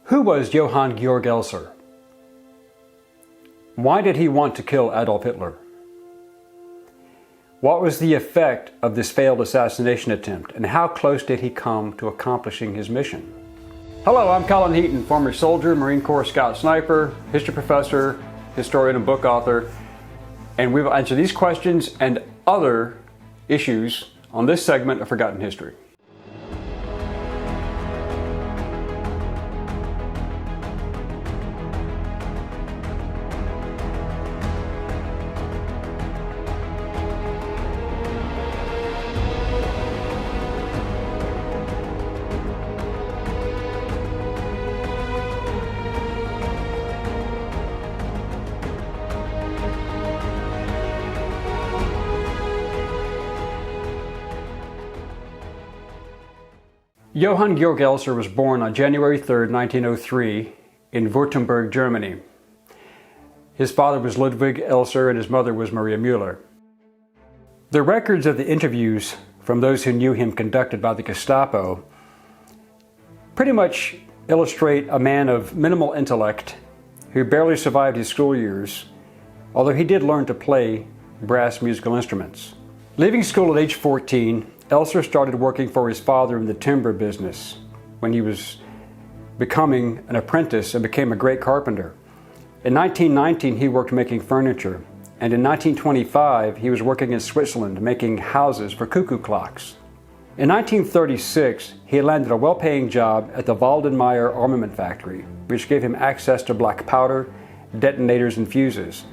Who was Johann Georg Elser? Why did he want to kill Adolf Hitler? What was the effect of this failed assassination attempt, and how close did he come to accomplishing his mission? Hello, I'm Colin Heaton, former soldier, Marine Corps Scout Sniper, history professor, historian and book author, and we will answer these questions and other issues on this segment of Forgotten History. Johann Georg Elser was born on January 3, 1903 in Württemberg, Germany. His father was Ludwig Elser and his mother was Maria Müller. The records of the interviews from those who knew him conducted by the Gestapo pretty much illustrate a man of minimal intellect who barely survived his school years, although he did learn to play brass musical instruments. Leaving school at age 14, Elser started working for his father in the timber business when he was becoming an apprentice and became a great carpenter. In 1919, he worked making furniture, and in 1925, he was working in Switzerland making houses for cuckoo clocks. In 1936, he landed a well-paying job at the Waldenmeyer armament factory, which gave him access to black powder, detonators, and fuses.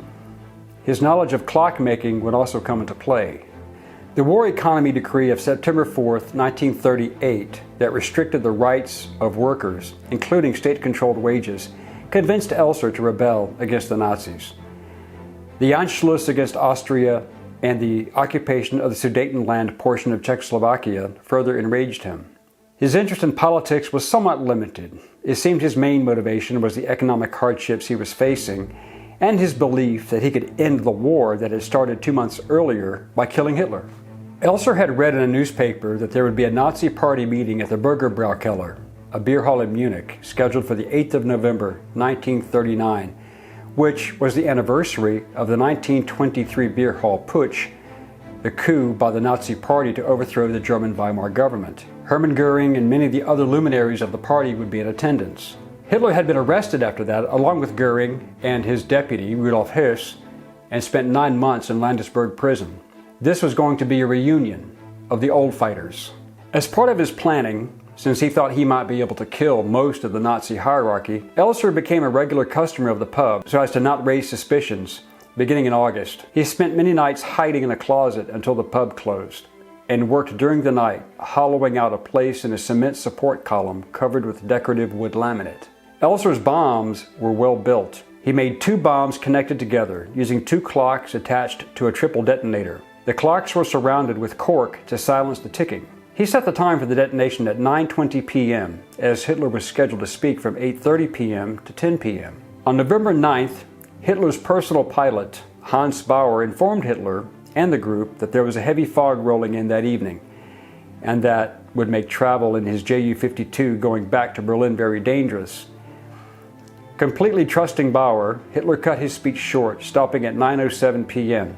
His knowledge of clockmaking would also come into play. The War Economy Decree of September 4, 1938, that restricted the rights of workers, including state-controlled wages, convinced Elser to rebel against the Nazis. The Anschluss against Austria and the occupation of the Sudetenland portion of Czechoslovakia further enraged him. His interest in politics was somewhat limited. It seemed his main motivation was the economic hardships he was facing and his belief that he could end the war that had started 2 months earlier by killing Hitler. Elser had read in a newspaper that there would be a Nazi party meeting at the Bürgerbräukeller, a beer hall in Munich, scheduled for the 8th of November, 1939, which was the anniversary of the 1923 beer hall putsch, the coup by the Nazi party to overthrow the German Weimar government. Hermann Göring and many of the other luminaries of the party would be in attendance. Hitler had been arrested after that, along with Göring and his deputy, Rudolf Höss, and spent 9 months in Landesberg prison. This was going to be a reunion of the old fighters. As part of his planning, since he thought he might be able to kill most of the Nazi hierarchy, Elser became a regular customer of the pub so as to not raise suspicions. Beginning in August, he spent many nights hiding in a closet until the pub closed and worked during the night, hollowing out a place in a cement support column covered with decorative wood laminate. Elser's bombs were well built. He made 2 bombs connected together using 2 clocks attached to a triple detonator. The clocks were surrounded with cork to silence the ticking. He set the time for the detonation at 9:20 p.m., as Hitler was scheduled to speak from 8:30 p.m. to 10 p.m. On November 9th, Hitler's personal pilot, Hans Bauer, informed Hitler and the group that there was a heavy fog rolling in that evening, and that would make travel in his Ju-52 going back to Berlin very dangerous. Completely trusting Bauer, Hitler cut his speech short, stopping at 9:07 p.m.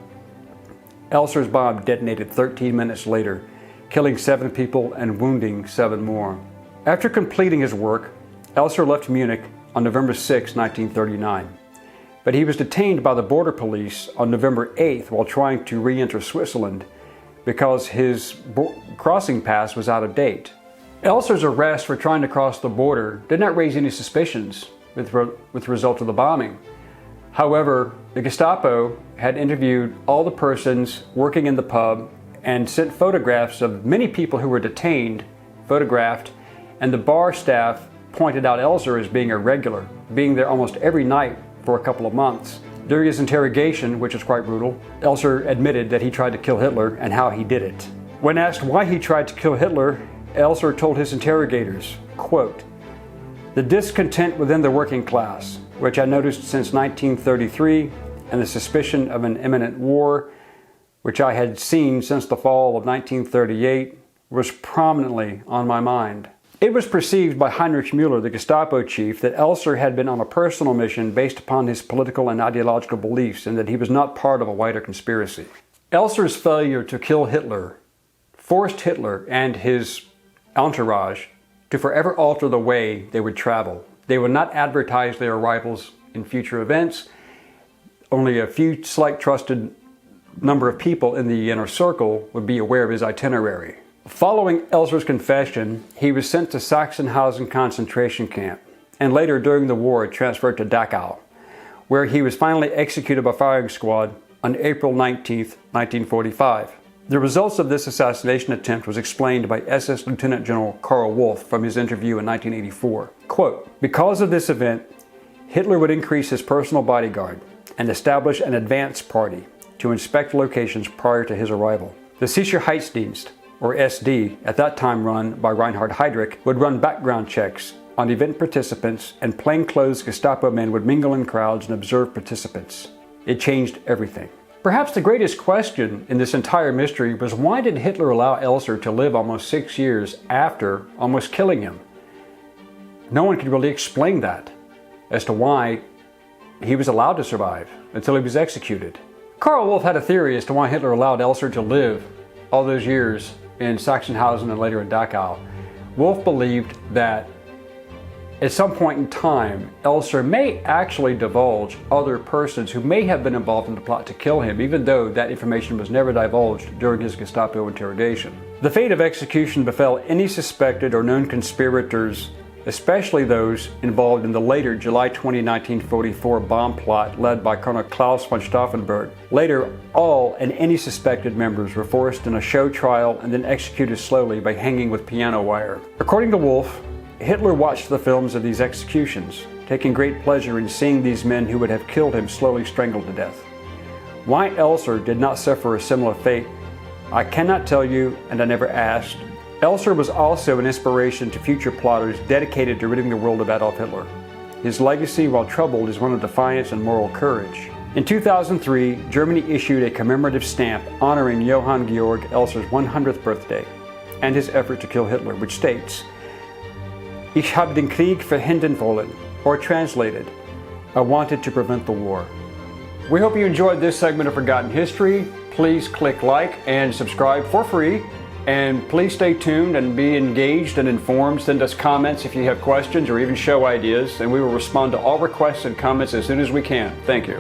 Elser's bomb detonated 13 minutes later, killing 7 people and wounding 7 more. After completing his work, Elser left Munich on November 6, 1939. But he was detained by the border police on November 8th while trying to re-enter Switzerland because his crossing pass was out of date. Elser's arrest for trying to cross the border did not raise any suspicions with the result of the bombing. However, the Gestapo had interviewed all the persons working in the pub and sent photographs of many people who were detained, photographed, and the bar staff pointed out Elser as being a regular, being there almost every night for a couple of months. During his interrogation, which was quite brutal, Elser admitted that he tried to kill Hitler and how he did it. When asked why he tried to kill Hitler, Elser told his interrogators, quote, "The discontent within the working class, which I noticed since 1933, and the suspicion of an imminent war, which I had seen since the fall of 1938, was prominently on my mind." It was perceived by Heinrich Müller, the Gestapo chief, that Elser had been on a personal mission based upon his political and ideological beliefs and that he was not part of a wider conspiracy. Elser's failure to kill Hitler forced Hitler and his entourage to forever alter the way they would travel. They would not advertise their arrivals in future events. Only a few slight trusted number of people in the inner circle would be aware of his itinerary. Following Elser's confession, he was sent to Sachsenhausen concentration camp and later during the war transferred to Dachau, where he was finally executed by firing squad on April 19, 1945. The results of this assassination attempt was explained by SS Lieutenant General Karl Wolff from his interview in 1984. Quote, "Because of this event, Hitler would increase his personal bodyguard and establish an advance party to inspect locations prior to his arrival. The Sicherheitsdienst, or SD, at that time run by Reinhard Heydrich, would run background checks on event participants, and plainclothes Gestapo men would mingle in crowds and observe participants. It changed everything." Perhaps the greatest question in this entire mystery was, why did Hitler allow Elser to live almost 6 years after almost killing him? No one could really explain that, as to why he was allowed to survive until he was executed. Karl Wolff had a theory as to why Hitler allowed Elser to live all those years in Sachsenhausen and later in Dachau. Wolff believed that at some point in time, Elser may actually divulge other persons who may have been involved in the plot to kill him, even though that information was never divulged during his Gestapo interrogation. The fate of execution befell any suspected or known conspirators, especially those involved in the later July 20, 1944 bomb plot led by Colonel Klaus von Stauffenberg. Later, all and any suspected members were forced in a show trial and then executed slowly by hanging with piano wire. According to Wolff, Hitler watched the films of these executions, taking great pleasure in seeing these men who would have killed him slowly strangled to death. Why Elser did not suffer a similar fate, I cannot tell you, and I never asked. Elser was also an inspiration to future plotters dedicated to ridding the world of Adolf Hitler. His legacy, while troubled, is one of defiance and moral courage. In 2003, Germany issued a commemorative stamp honoring Johann Georg Elser's 100th birthday and his effort to kill Hitler, which states, "Ich habe den Krieg verhindern wollen," or translated, "I wanted to prevent the war." We hope you enjoyed this segment of Forgotten History. Please click like and subscribe for free. And please stay tuned and be engaged and informed. Send us comments if you have questions or even show ideas, and we will respond to all requests and comments as soon as we can. Thank you.